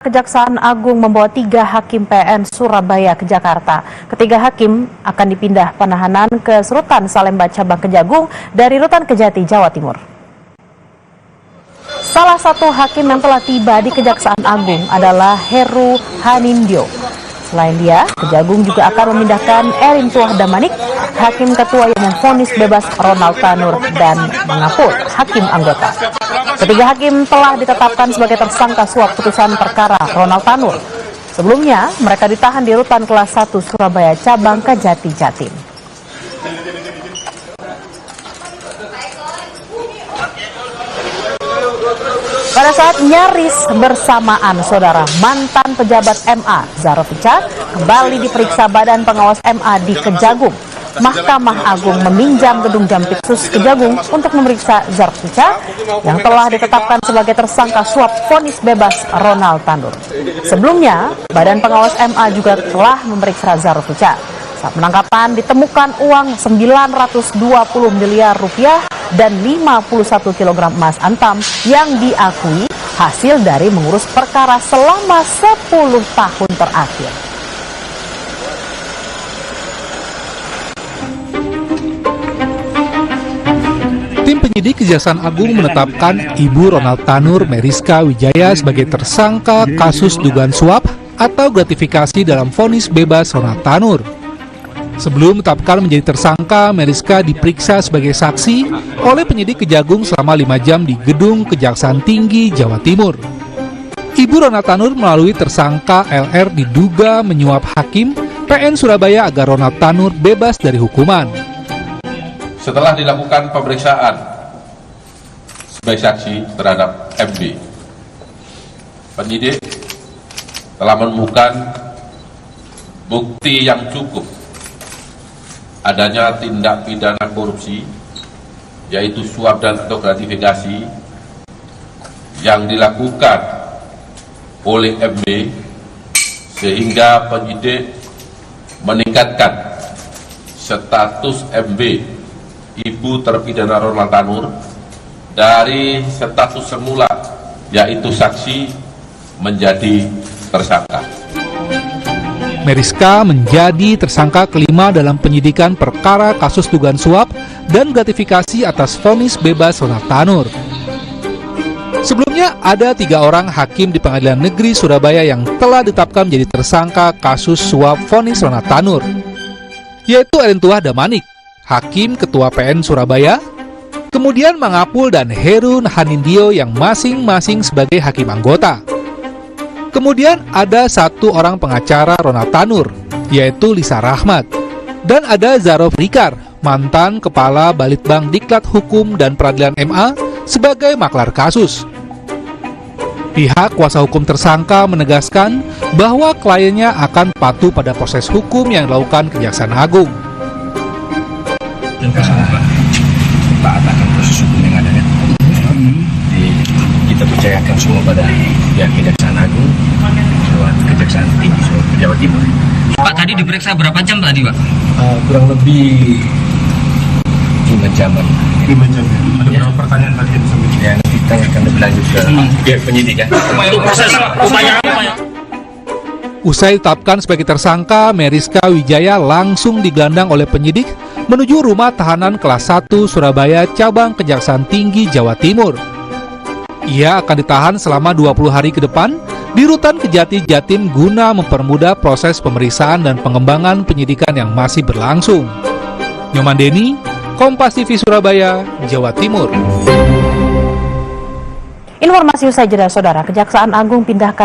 Kejaksaan Agung membawa 3 hakim PN Surabaya ke Jakarta. Ketiga hakim akan dipindah penahanan ke Rutan Salemba Cabang Kejagung dari Rutan Kejati, Jawa Timur. Salah satu hakim yang telah tiba di Kejaksaan Agung adalah Heru Hanindyo. Selain dia, Kejagung juga akan memindahkan Erin Tuah Damanik, hakim ketua yang memvonis bebas Ronald Tanur, dan mengapul hakim anggota. Ketiga hakim telah ditetapkan sebagai tersangka suap putusan perkara Ronald Tanur. Sebelumnya, mereka ditahan di Rutan Kelas 1 Surabaya Cabang Kejati, Jatim. Pada saat nyaris bersamaan, saudara, mantan pejabat MA Zarofica kembali diperiksa Badan Pengawas MA di Kejagung. Mahkamah Agung meminjam gedung Jampitsus Kejagung untuk memeriksa Zarofica yang telah ditetapkan sebagai tersangka suap vonis bebas Ronald Tanur. Sebelumnya, Badan Pengawas MA juga telah memeriksa Zarofica. Saat penangkapan ditemukan uang 920 miliar rupiah dan 51 kg emas antam yang diakui hasil dari mengurus perkara selama 10 tahun terakhir. Tim penyidik Kejaksaan Agung menetapkan Ibu Ronald Tanur Meriska Wijaya sebagai tersangka kasus dugaan suap atau gratifikasi dalam vonis bebas Ronald Tanur. Sebelum ditetapkan menjadi tersangka, Meriska diperiksa sebagai saksi oleh penyidik Kejagung selama 5 jam di Gedung Kejaksaan Tinggi, Jawa Timur. Ibu Ronald Tanur melalui tersangka LR diduga menyuap hakim PN Surabaya agar Ronald Tanur bebas dari hukuman. Setelah dilakukan pemeriksaan sebagai saksi terhadap MB, penyidik telah menemukan bukti yang cukup adanya tindak pidana korupsi, yaitu suap dan atau gratifikasi yang dilakukan oleh MB, sehingga penyidik meningkatkan status MB, Ibu terpidana Ronald Tanur, dari status semula yaitu saksi menjadi tersangka. Meriska menjadi tersangka kelima dalam penyidikan perkara kasus dugaan suap dan gratifikasi atas vonis bebas Ronald Tanur. Sebelumnya ada 3 orang hakim di Pengadilan Negeri Surabaya yang telah ditetapkan menjadi tersangka kasus suap vonis Ronald Tanur, yaitu Erin Tuah Damanik, hakim ketua PN Surabaya, kemudian Mangapul dan Heru Hanindyo yang masing-masing sebagai hakim anggota. Kemudian ada 1 orang pengacara Ronald Tanur, yaitu Lisa Rahmat, dan ada Zarof Rikar, mantan Kepala Balitbang Diklat Hukum dan Peradilan MA sebagai maklar kasus. Pihak kuasa hukum tersangka menegaskan bahwa kliennya akan patuh pada proses hukum yang dilakukan Kejaksaan Agung. Dan taat akan proses hukum yang ada. Kita percayakan semua pada pihak Kejaksaan Agung, Kejaksaan Tinggi Jawa Timur. Pak, tadi diperiksa berapa jam tadi, Pak? Kurang lebih 5 jam. 5 jam. Ada berapa pertanyaan tadi yang disampaikan? Yang ditanyakan lebih lanjut ke pihak penyidik. Untuk proses upaya. Usai ditetapkan sebagai tersangka, Meriska Wijaya langsung digelandang oleh penyidik menuju rumah tahanan kelas 1 Surabaya Cabang Kejaksaan Tinggi Jawa Timur. Ia akan ditahan selama 20 hari ke depan di Rutan Kejati, Jatim guna mempermudah proses pemeriksaan dan pengembangan penyidikan yang masih berlangsung. Nyoman Deni, Kompas TV Surabaya, Jawa Timur. Informasi usai jeda, saudara, Kejaksaan Agung pindahkan